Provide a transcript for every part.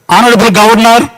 Honorable Governor,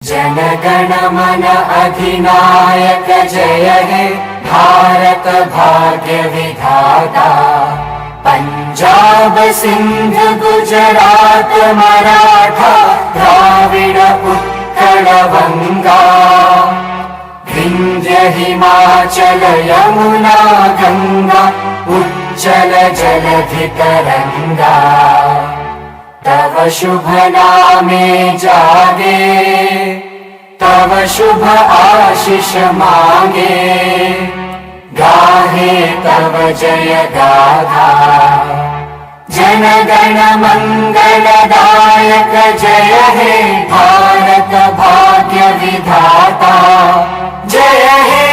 जनगण मन अधिनायक जय हे भारत भाग्य विधाता पंजाब सिंध गुजरात मराठा द्राविड उत्कल वंगा विंध्य हिमाचल यमुना गंगा उज्जल जलधि तरंगा तव शुभ नामे जागे तव शुभ आशीष मांगे गाहे तव जय गाथा जन गण मंगलदायक जय हे भारत भाग्य विधाता जय हे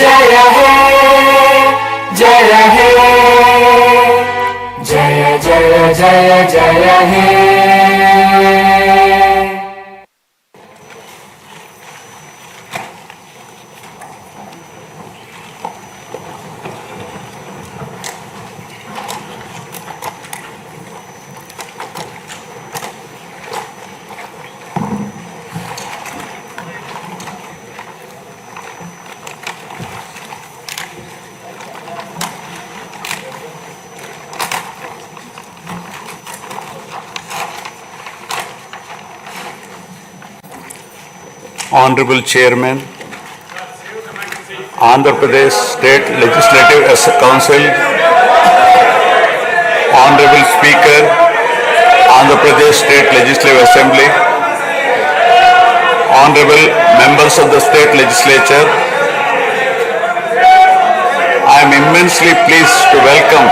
जय हे जय हे जय जय जय जय हे। Honorable Chairman, Andhra Pradesh State Legislative Council, Honorable Speaker, Andhra Pradesh State Legislative Assembly, Honorable Members of the State Legislature, I am immensely pleased to welcome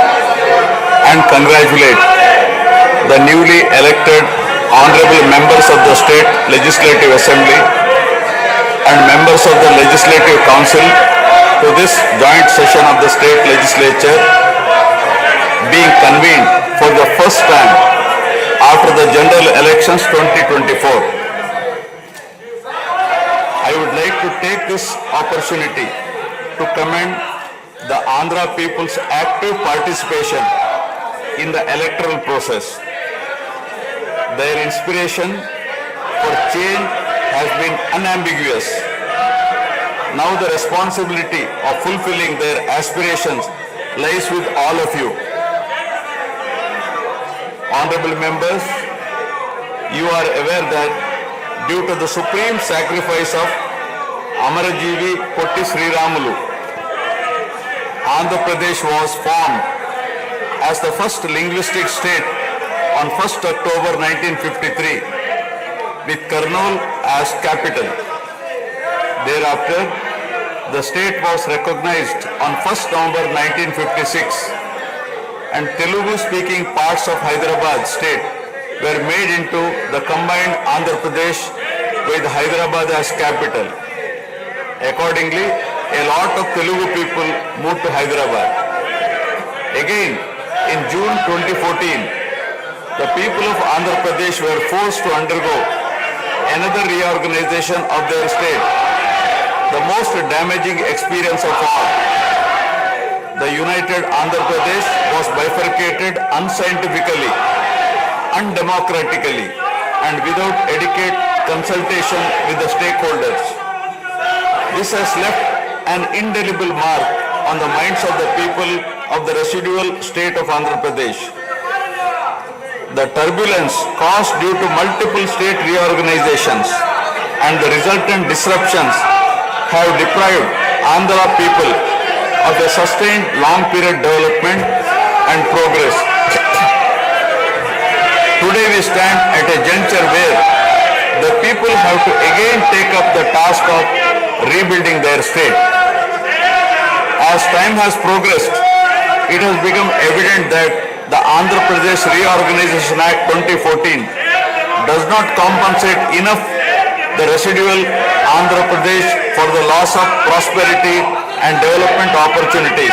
and congratulate the newly elected Honorable Members of the State Legislative Assembly and members of the Legislative Council to this joint session of the State Legislature being convened for the first time after the general elections 2024. I would like to take this opportunity to commend the Andhra people's active participation in the electoral process. Their inspiration for change has been unambiguous. Now the responsibility of fulfilling their aspirations lies with all of you. Honorable members, you are aware that due to the supreme sacrifice of Amarajeevi Potti Sriramulu, Andhra Pradesh was formed as the first linguistic state on 1st October 1953 with Kurnool as capital. Thereafter, the state was recognized on 1st November 1956 and Telugu-speaking parts of Hyderabad state were made into the combined Andhra Pradesh with Hyderabad as capital. Accordingly, a lot of Telugu people moved to Hyderabad. Again, in June 2014, the people of Andhra Pradesh were forced to undergo another reorganization of their state, the most damaging experience of all. The united Andhra Pradesh was bifurcated unscientifically, undemocratically, and without adequate consultation with the stakeholders. This has left an indelible mark on the minds of the people of the residual state of Andhra Pradesh. The turbulence caused due to multiple state reorganizations and the resultant disruptions have deprived Andhra people of a sustained long-period development and progress. Today we stand at a juncture where the people have to again take up the task of rebuilding their state. As time has progressed, it has become evident that the Andhra Pradesh Reorganization Act 2014 does not compensate enough the residual Andhra Pradesh for the loss of prosperity and development opportunities.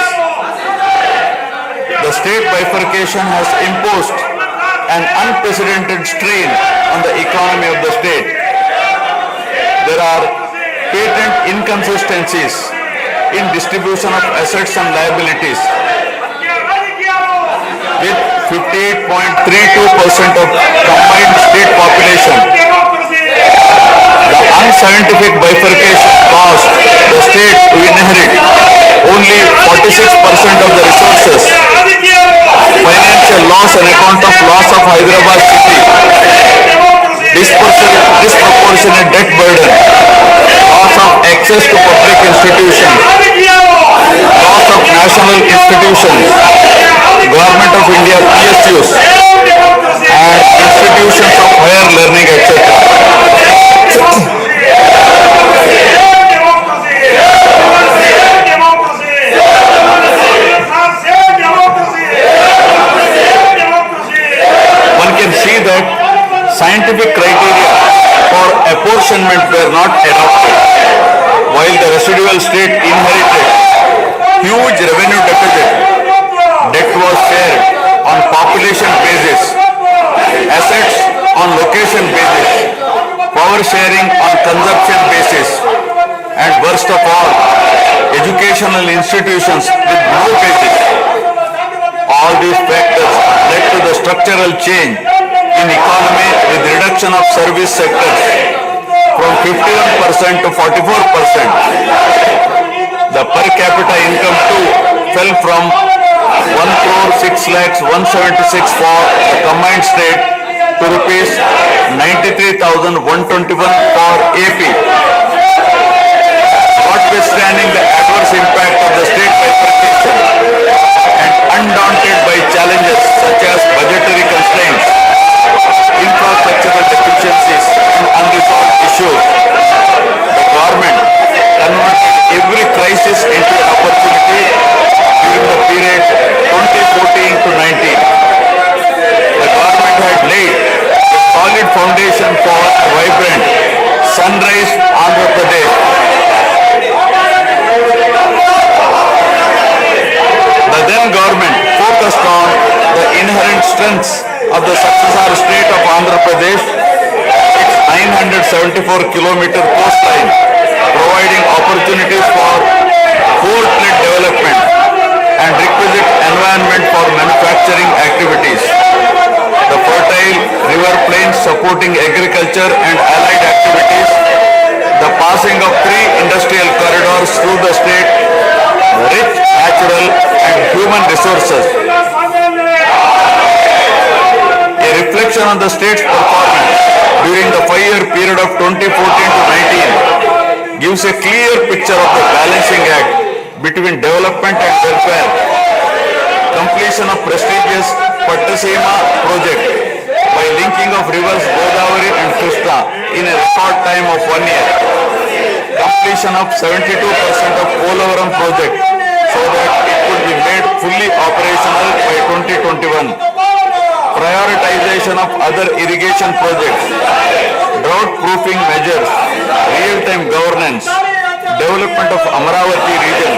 The state bifurcation has imposed an unprecedented strain on the economy of the state. There are patent inconsistencies in distribution of assets and liabilities, with 58.32% of combined state population. The unscientific bifurcation caused the state to inherit only 46% of the resources was on account of loss of Hyderabad city, disproportionate debt burden, loss of access to public institutions, loss of national institutions, Government of India PSUs, and institutions of higher learning, etc. One can see that scientific criteria for apportionment were not adopted, while the residual state inherited huge revenue deficit. Debt was shared on population basis, assets on location basis, power sharing on consumption basis, and worst of all, educational institutions with no basis. All these factors led to the structural change in economy with reduction of service sectors from 51% to 44%. The per capita income too fell from 1 crore 6 lakhs 176 for the combined state to rupees 93,121 for AP. Notwithstanding the adverse impact of the state bifurcation and undaunted by challenges such as budgetary constraints, infrastructural deficiencies and unresolved issues, the government converted every crisis into an opportunity during the period 2014 to 19. The government had laid a solid foundation for a vibrant sunrise Andhra Pradesh. The then government focused on the inherent strengths of the successor state of Andhra Pradesh, its 974-kilometer coastline, providing opportunities for port-led development and requisite environment for manufacturing activities. The fertile river plains supporting agriculture and allied activities, the passing of 3 industrial corridors through the state, rich natural and human resources. A reflection on the state's performance during the 5-year period of 2014 to 19 gives a clear picture of the balancing act between development and welfare. Completion of prestigious Pattasima project by linking of rivers Godavari and Krishna in a record time of 1 year. Completion of 72% of Polavaram project so that it could be made fully operational by 2021. Prioritization of other irrigation projects, drought proofing measures, real-time governance, development of Amaravati region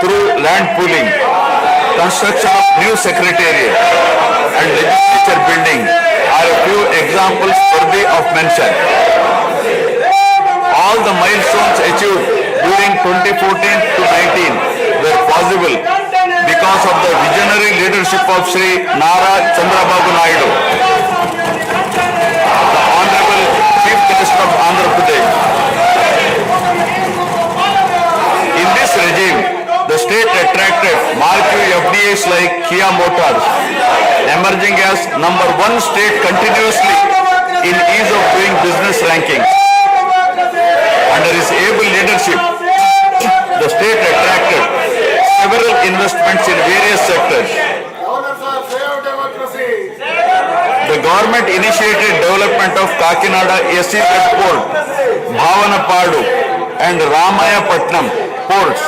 through land pooling, construction of new secretariat and legislature building are a few examples worthy of mention. All the milestones achieved during 2014 to 19 were possible because of the visionary leadership of Sri Nara Chandrababu Naidu, the Honorable Chief Minister of Andhra Pradesh. In this regime, the state attracted marquee FDIs like Kia Motors, emerging as #1 state continuously in ease of doing business rankings. Under his able leadership, the state attracted several investments in various sectors. The government initiated development of Kakinada SEZ port, Bhavanapadu and Ramayapatnam ports,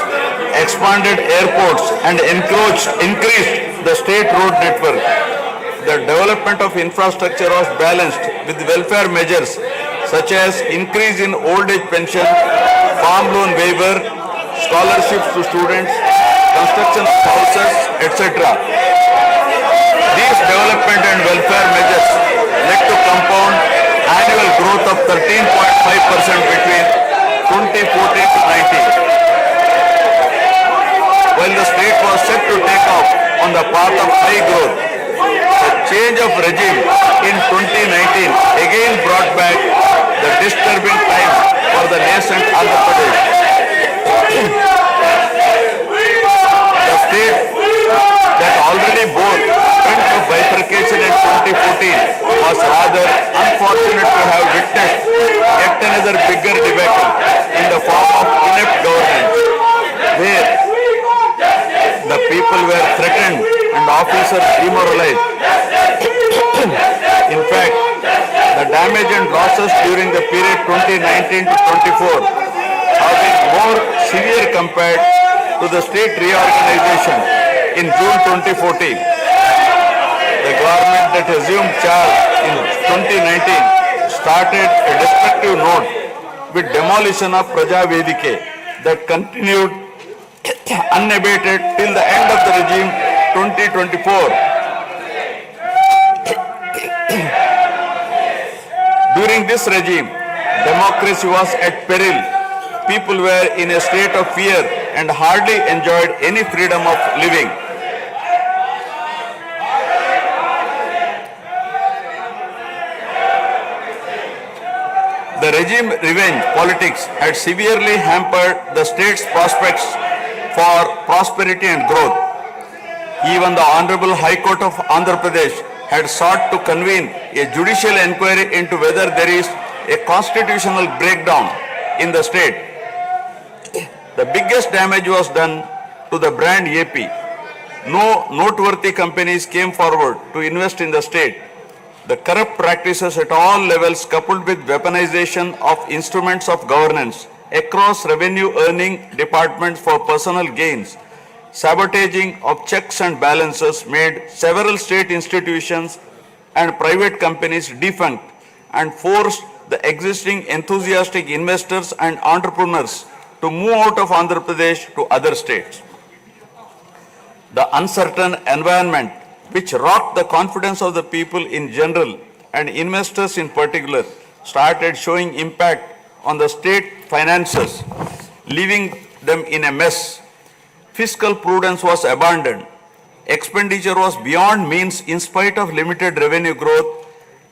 expanded airports and increased the state road network. The development of infrastructure was balanced with welfare measures such as increase in old age pension, farm loan waiver, scholarships to students, construction of houses, etc. These development and welfare measures led to compound annual growth of 13.5% between 2014 to 19. While the state was set to take off on the path of high growth, the change of regime in 2019 again brought back the disturbing time for the nascent Andhra Pradesh. The state that already bore strength of threatened and officers demoralized. In fact, the damage and losses during the period 2019 to 24 have been more severe compared to the state reorganization in June 2014. The government that assumed charge in 2019 started a destructive note with demolition of Praja Vedike that continued unabated till the end of the regime 2024. During this regime, democracy was at peril. People were in a state of fear and hardly enjoyed any freedom of living. The regime revenge politics had severely hampered the state's prospects for prosperity and growth. Even the Honorable High Court of Andhra Pradesh had sought to convene a judicial inquiry into whether there is a constitutional breakdown in the state. The biggest damage was done to the brand AP. No noteworthy companies came forward to invest in the state. The corrupt practices at all levels, coupled with weaponization of instruments of governance across revenue earning departments for personal gains, sabotaging of checks and balances made several state institutions and private companies defunct and forced the existing enthusiastic investors and entrepreneurs to move out of Andhra Pradesh to other states. The uncertain environment which rocked the confidence of the people in general and investors in particular started showing impact on the state finances, leaving them in a mess. Fiscal prudence was abandoned. Expenditure was beyond means in spite of limited revenue growth,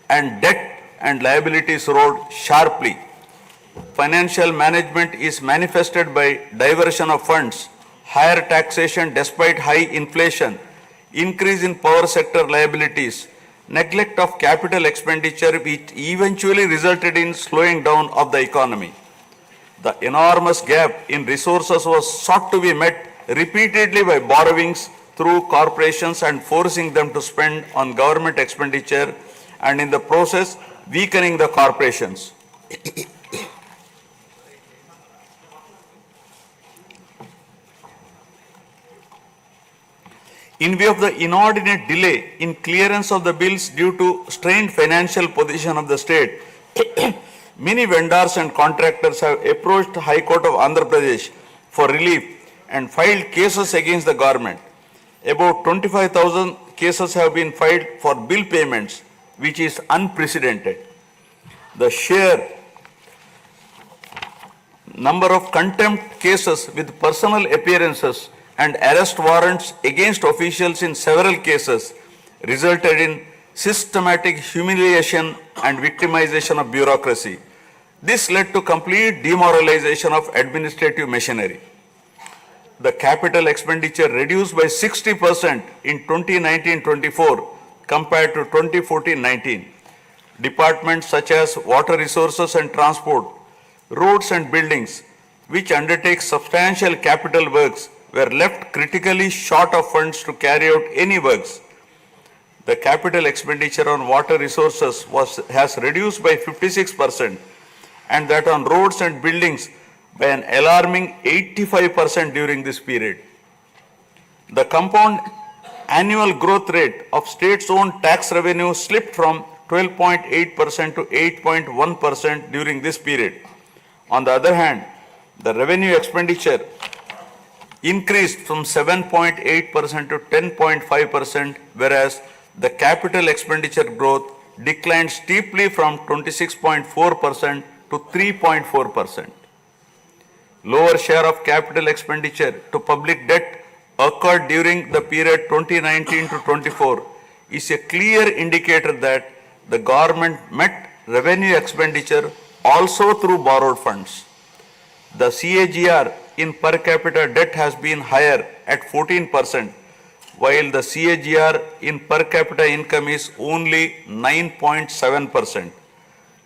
and debt and liabilities rose sharply. Financial management is manifested by diversion of funds, higher taxation despite high inflation, increase in power sector liabilities, neglect of capital expenditure which eventually resulted in slowing down of the economy. The enormous gap in resources was sought to be met repeatedly by borrowings through corporations and forcing them to spend on government expenditure, and in the process weakening the corporations. In view of the inordinate delay in clearance of the bills due to strained financial position of the state, many vendors and contractors have approached the High Court of Andhra Pradesh for relief and filed cases against the government. About 25,000 cases have been filed for bill payments, which is unprecedented. The sheer number of contempt cases with personal appearances and arrest warrants against officials in several cases resulted in systematic humiliation and victimization of bureaucracy. This led to complete demoralization of administrative machinery. The capital expenditure reduced by 60% in 2019-24 compared to 2014-19. Departments such as water resources and transport, roads and buildings, which undertake substantial capital works, were left critically short of funds to carry out any works. The capital expenditure on water resources has reduced by 56%, and that on roads and buildings by an alarming 85% during this period. The compound annual growth rate of states-owned tax revenue slipped from 12.8% to 8.1% during this period. On the other hand, the revenue expenditure increased from 7.8% to 10.5%, whereas the capital expenditure growth declined steeply from 26.4% to 3.4%. Lower share of capital expenditure to public debt occurred during the period 2019 to 24 is a clear indicator that the government met revenue expenditure also through borrowed funds. The CAGR in per capita debt has been higher at 14%, while the CAGR in per capita income is only 9.7%.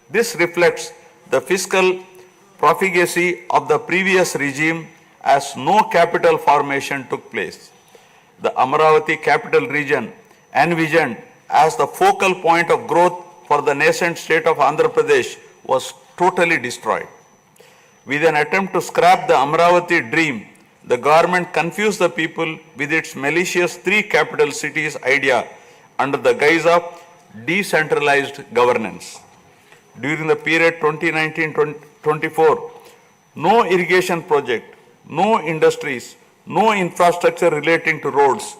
This reflects the fiscal profligacy of the previous regime as no capital formation took place. the Amaravati capital region, envisioned as the focal point of growth for the nascent state of Andhra Pradesh, was totally destroyed. With an attempt to scrap the Amaravati dream, the government confused the people with its malicious three capital cities idea under the guise of decentralized governance. During the period 2019-24, no irrigation project, no industries, no infrastructure relating to roads,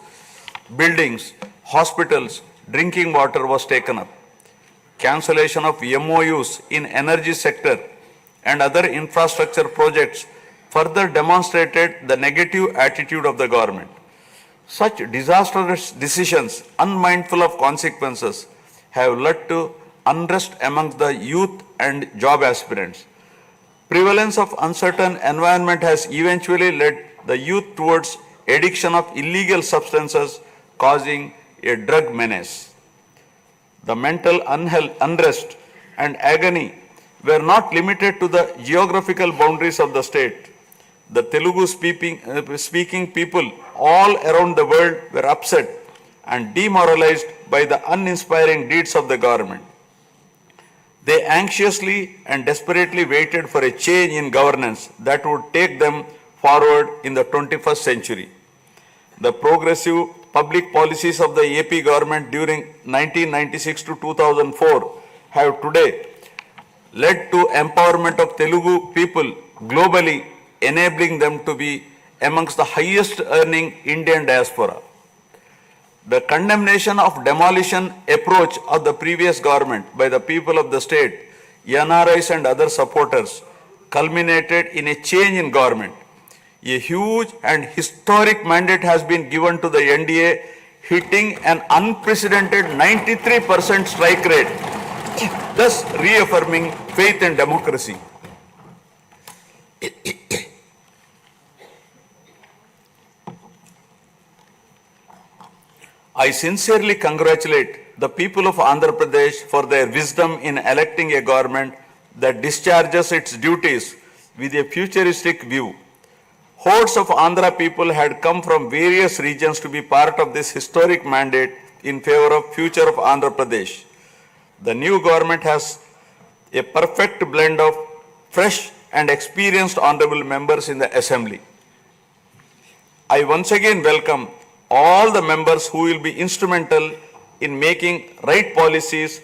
buildings, hospitals, drinking water was taken up. Cancellation of MOUs in energy sector and other infrastructure projects further demonstrated the negative attitude of the government. Such disastrous decisions, unmindful of consequences, have led to unrest amongst the youth and job aspirants. Prevalence of uncertain environment has eventually led the youth towards addiction of illegal substances, causing a drug menace. The mental unrest and agony were not limited to the geographical boundaries of the state. The Telugu speaking people all around the world were upset and demoralized by the uninspiring deeds of the government. They anxiously and desperately waited for a change in governance that would take them forward in the 21st century. The progressive public policies of the AP government during 1996 to 2004 have today led to empowerment of Telugu people globally, enabling them to be amongst the highest earning Indian diaspora. The condemnation of demolition approach of the previous government by the people of the state, NRIs and other supporters, culminated in a change in government. A huge and historic mandate has been given to the NDA, hitting an unprecedented 93% strike rate, thus reaffirming faith in democracy. I sincerely congratulate the people of Andhra Pradesh for their wisdom in electing a government that discharges its duties with a futuristic view. Hordes of Andhra people had come from various regions to be part of this historic mandate in favor of future of Andhra Pradesh. The new government has a perfect blend of fresh and experienced honorable members in the assembly. I once again welcome all the members who will be instrumental in making right policies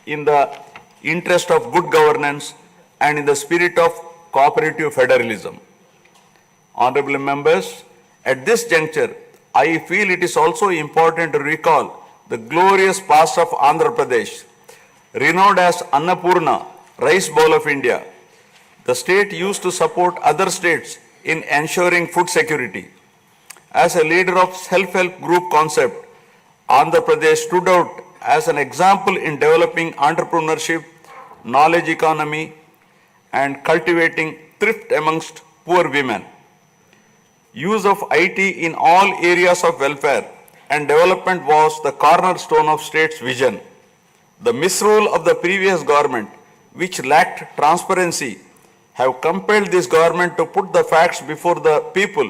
in the interest of good governance and in the spirit of cooperative federalism. Honorable members, at this juncture, I feel it is also important to recall the glorious past of Andhra Pradesh. Renowned as Annapurna, rice bowl of India, the state used to support other states in ensuring food security. As a leader of self-help group concept, Andhra Pradesh stood out as an example in developing entrepreneurship, knowledge economy, and cultivating thrift amongst poor women. Use of IT in all areas of welfare and development was the cornerstone of state's vision. The misrule of the previous government, which lacked transparency, have compelled this government to put the facts before the people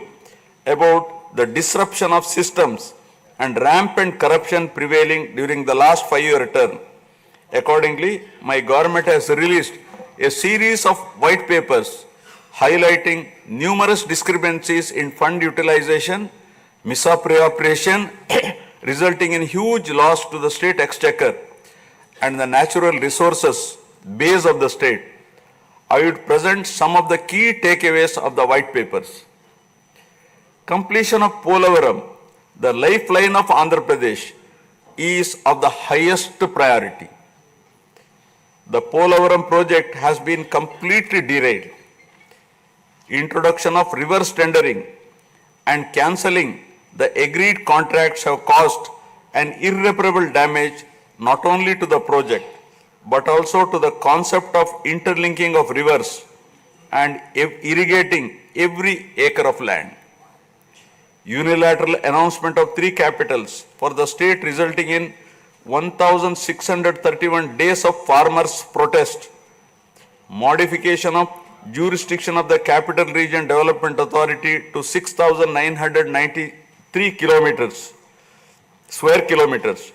about the disruption of systems and rampant corruption prevailing during the last 5-year term. Accordingly, my government has released a series of white papers highlighting numerous discrepancies in fund utilization, misappropriation, resulting in huge loss to the state exchequer and the natural resources base of the state. I would present some of the key takeaways of the white papers. Completion of Polavaram, the lifeline of Andhra Pradesh, is of the highest priority. The Polavaram project has been completely derailed. Introduction of reverse tendering and cancelling the agreed contracts have caused an irreparable damage not only to the project but also to the concept of interlinking of rivers and irrigating every acre of land. Unilateral announcement of 3 capitals for the state resulting in 1,631 days of farmers' protest. Modification of jurisdiction of the Capital Region Development Authority to 6,990 square kilometers,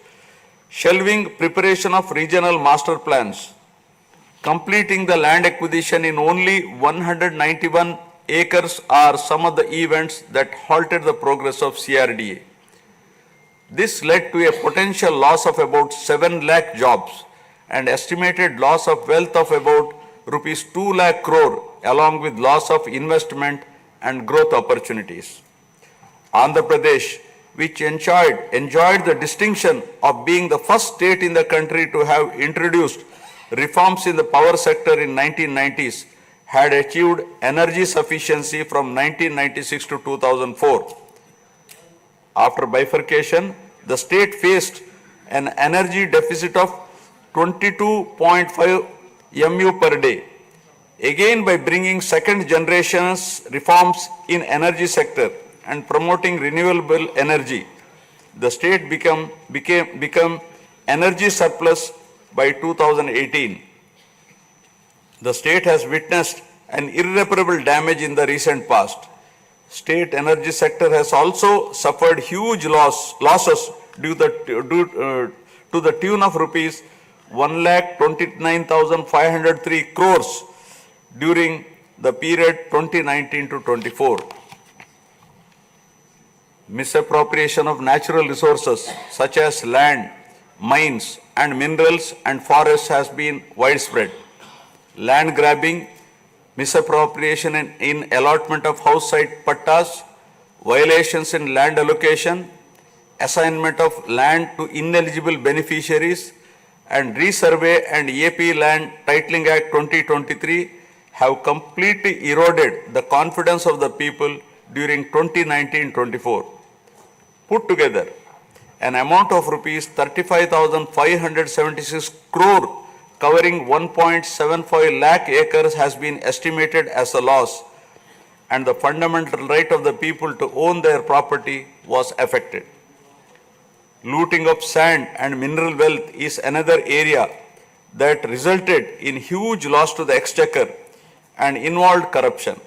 shelving preparation of regional master plans, completing the land acquisition in only 191 acres are some of the events that halted the progress of CRDA. This led to a potential loss of about 7 lakh jobs and estimated loss of wealth of about rupees 2 lakh crore along with loss of investment and growth opportunities. Andhra Pradesh, which enjoyed the distinction of being the first state in the country to have introduced reforms in the power sector in 1990s, had achieved energy sufficiency from 1996 to 2004. After bifurcation, the state faced an energy deficit of 22.5 MU per day. Again, by bringing second generation's reforms in energy sector and promoting renewable energy, the state become energy surplus by 2018. The state has witnessed an irreparable damage in the recent past. State energy sector has also suffered huge losses to the tune of rupees 1,29,503 crores during the period 2019 to 24. Misappropriation of natural resources such as land, mines and minerals and forests has been widespread. Land grabbing, misappropriation in allotment of house site pattas, violations in land allocation, assignment of land to ineligible beneficiaries, and Resurvey and AP Land Titling Act 2023 have completely eroded the confidence of the people during 2019-24. Put together, an amount of rupees 35,576 crore covering 1.75 lakh acres has been estimated as a loss, and the fundamental right of the people to own their property was affected. Looting of sand and mineral wealth is another area that resulted in huge loss to the exchequer and involved corruption.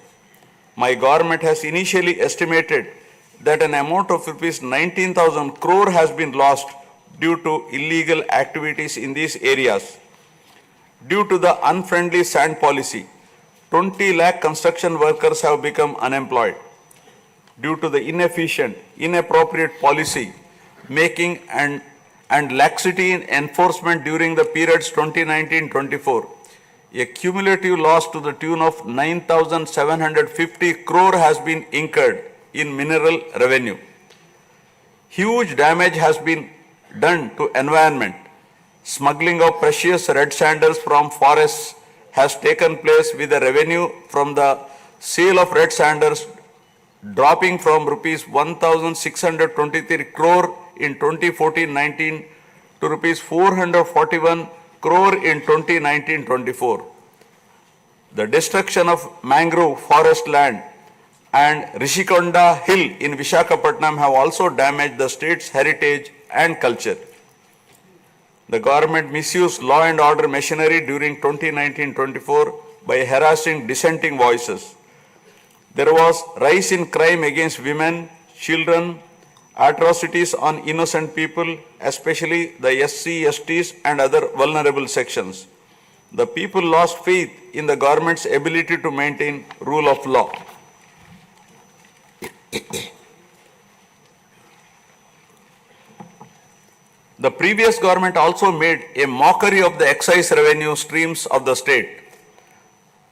My government has initially estimated that an amount of rupees 19,000 crore has been lost due to illegal activities in these areas. Due to the unfriendly sand policy, 20 lakh construction workers have become unemployed. Due to the inefficient, inappropriate policy making and laxity in enforcement during the periods 2019-24, a cumulative loss to the tune of 9,750 crore has been incurred in mineral revenue. Huge damage has been done to environment. Smuggling of precious red sanders from forests has taken place with the revenue from the sale of red sanders dropping from rupees 1,623 crore in 2014-19 to rupees 441 crore in 2019-24. The destruction of mangrove forest land and Rishikonda Hill in Visakhapatnam have also damaged the state's heritage and culture. The government misused law and order machinery during 2019-24 by harassing dissenting voices. There was rise in crime against women, children, atrocities on innocent people, especially the SC, STs and other vulnerable sections. The people lost faith in the government's ability to maintain rule of law. The previous government also made a mockery of the excise revenue streams of the state.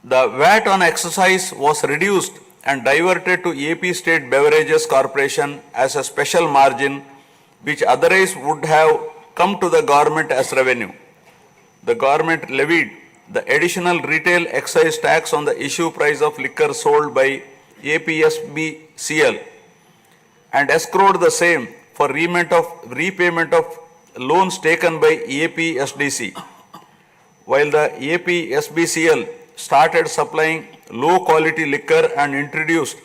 The VAT on excise was reduced and diverted to AP State Beverages Corporation as a special margin which otherwise would have come to the government as revenue. The government levied the additional retail excise tax on the issue price of liquor sold by APSBCL and escrowed the same for repayment of loans taken by APSDC. While the APSBCL started supplying low quality liquor and introduced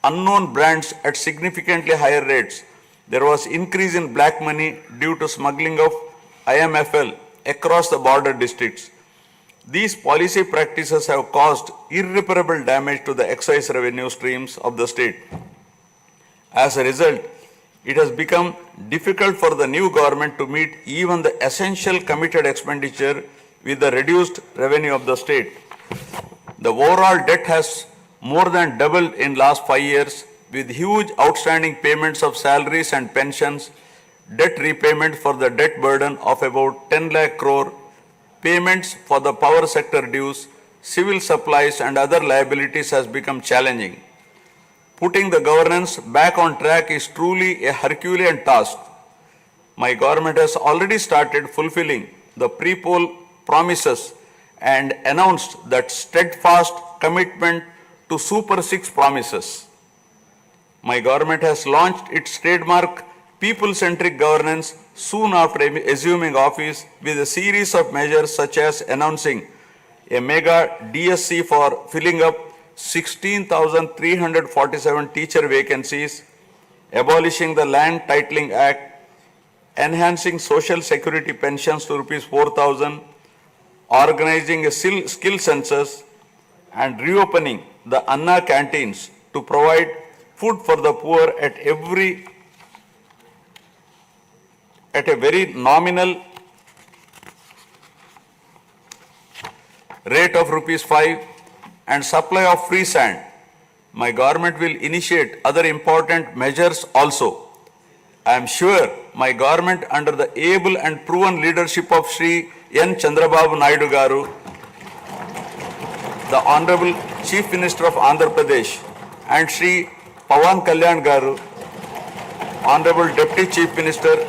unknown brands at significantly higher rates, there was increase in black money due to smuggling of IMFL across the border districts. These policy practices have caused irreparable damage to the excise revenue streams of the state. As a result, it has become difficult for the new government to meet even the essential committed expenditure with the reduced revenue of the state. The overall debt has more than doubled in last 5 years, with huge outstanding payments of salaries and pensions, debt repayment for the debt burden of about 10 lakh crore, payments for the power sector dues, civil supplies and other liabilities has become challenging. Putting the governance back on track is truly a Herculean task. My government has already started fulfilling the pre-poll promises and announced that steadfast commitment to Super 6 promises. My government has launched its trademark people-centric governance soon after assuming office with a series of measures such as announcing a mega DSC for filling up 16,347 teacher vacancies, abolishing the Land Titling Act, enhancing social security pensions to rupees 4,000, organizing a skill census, and reopening the Anna canteens to provide food for the poor at a very nominal rate of rupees 5 and supply of free sand. My government will initiate other important measures also. I am sure my government under the able and proven leadership of Sri N. Chandrababu Naidu Garu, the Honorable Chief Minister of Andhra Pradesh, and Sri Pawan Kalyan Garu, Honorable Deputy Chief Minister,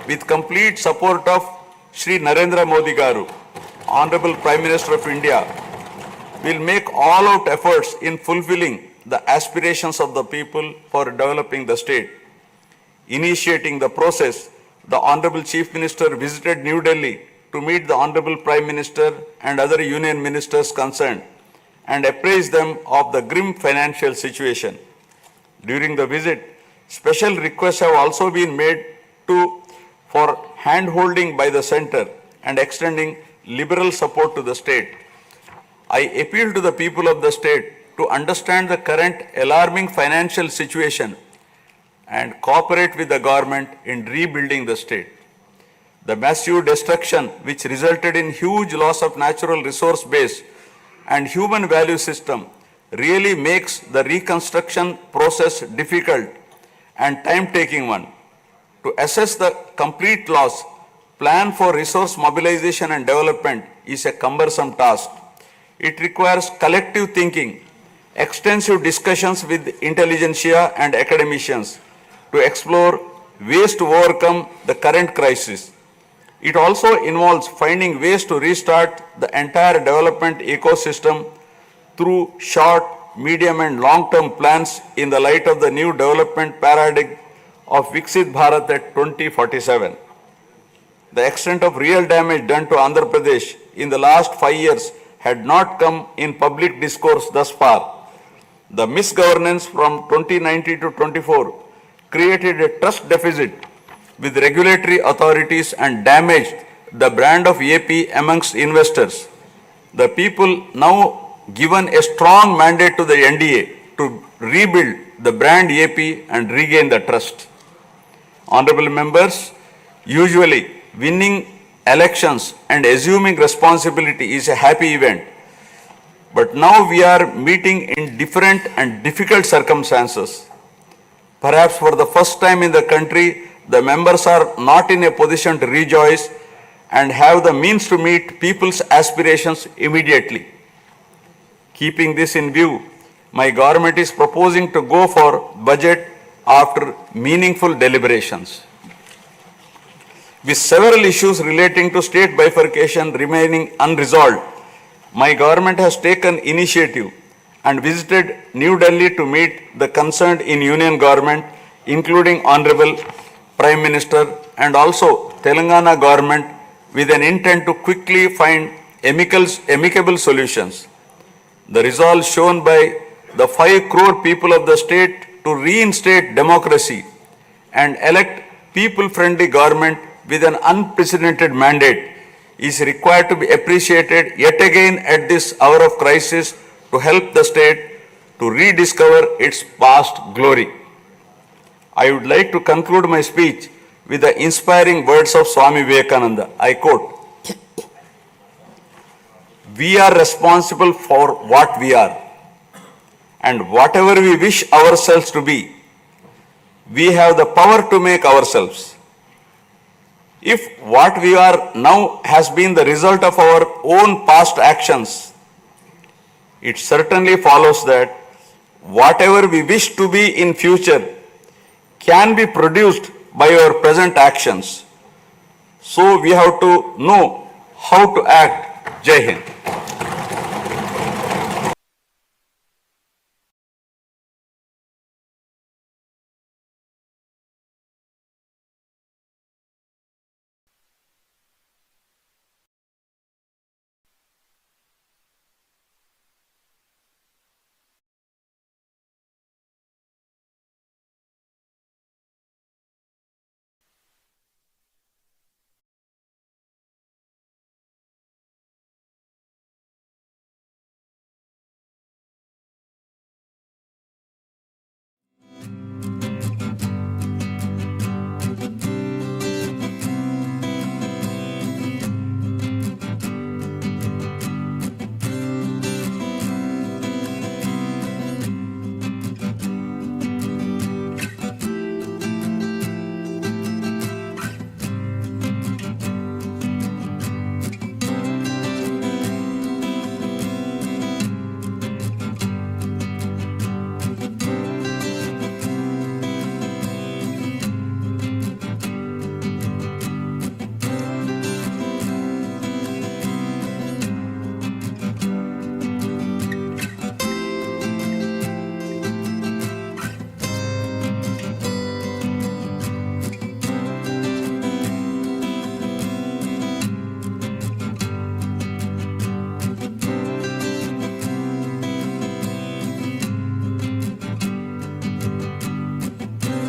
with complete support of Sri Narendra Modi Garu, Honorable Prime Minister of India, will make all-out efforts in fulfilling the aspirations of the people for developing the state. Initiating the process, the Honorable Chief Minister visited New Delhi to meet the Honorable Prime Minister and other union ministers concerned and apprise them of the grim financial situation. During the visit, special requests have also been made for hand-holding by the centre and extending liberal support to the state. I appeal to the people of the state to understand the current alarming financial situation and cooperate with the government in rebuilding the state. The massive destruction which resulted in huge loss of natural resource base and human value system really makes the reconstruction process difficult and time-taking one. To assess the complete loss, plan for resource mobilization and development is a cumbersome task. It requires collective thinking, extensive discussions with intelligentsia and academicians to explore ways to overcome the current crisis. It also involves finding ways to restart the entire development ecosystem through short, medium and long-term plans in the light of the new development paradigm of Viksit Bharat at 2047. The extent of real damage done to Andhra Pradesh in the last 5 years had not come in public discourse thus far. The misgovernance from 2019 to 24 created a trust deficit with regulatory authorities and damaged the brand of AP amongst investors. The people now given a strong mandate to the NDA to rebuild the brand AP and regain the trust. Honorable members, usually winning elections and assuming responsibility is a happy event. But now we are meeting in different and difficult circumstances. Perhaps for the first time in the country, the members are not in a position to rejoice and have the means to meet people's aspirations immediately. Keeping this in view, my government is proposing to go for budget after meaningful deliberations. With several issues relating to state bifurcation remaining unresolved, my government has taken initiative and visited New Delhi to meet the concerned in union government, including Honorable Prime Minister and also Telangana government, with an intent to quickly find amicable solutions. The resolve shown by the 5 crore people of the state to reinstate democracy and elect people-friendly government with an unprecedented mandate is required to be appreciated yet again at this hour of crisis to help the state to rediscover its past glory. I would like to conclude my speech with the inspiring words of Swami Vivekananda. I quote, "We are responsible for what we are, and whatever we wish ourselves to be, we have the power to make ourselves. If what we are now has been the result of our own past actions, it certainly follows that whatever we wish to be in future can be produced by our present actions. So we have to know how to act." Jai Hind.